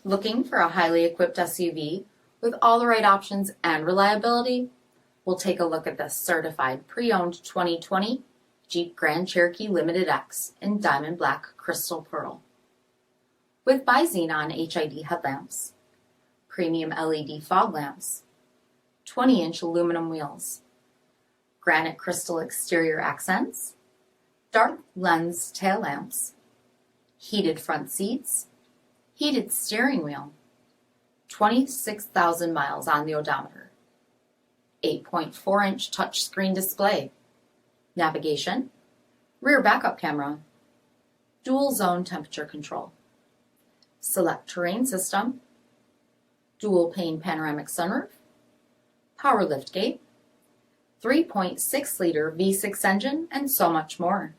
Looking for a highly equipped SUV with all the right options and reliability? We'll take a look at this certified pre-owned 2020 Jeep Grand Cherokee Limited X in Diamond Black Crystal Pearl. With BI-XENON HID headlamps, premium LED fog lamps, 20-inch aluminum wheels, granite crystal exterior accents, dark lens tail lamps, heated front seats, heated steering wheel, 26,000 miles on the odometer, 8.4-inch touchscreen display, navigation, rear backup camera, dual zone temperature control, SELEC-TERRAIN system, dual-pane panoramic sunroof, power liftgate, 3.6-liter V6 engine, and so much more.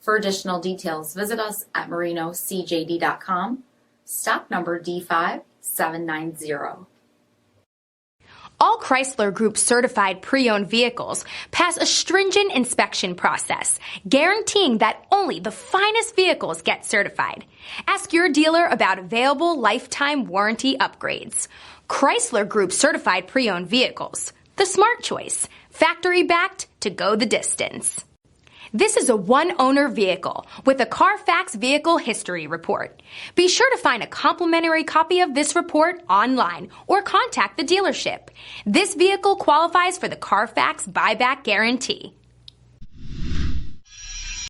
For additional details, visit us at marinocjd.com, stock number D5790. All Chrysler Group certified pre-owned vehicles pass a stringent inspection process, guaranteeing that only the finest vehicles get certified. Ask your dealer about available lifetime warranty upgrades. Chrysler Group certified pre-owned vehicles, the smart choice, factory backed to go the distance. This is a one-owner vehicle with a CARFAX vehicle history report. Be sure to find a complimentary copy of this report online or contact the dealership. This vehicle qualifies for the CARFAX buyback guarantee.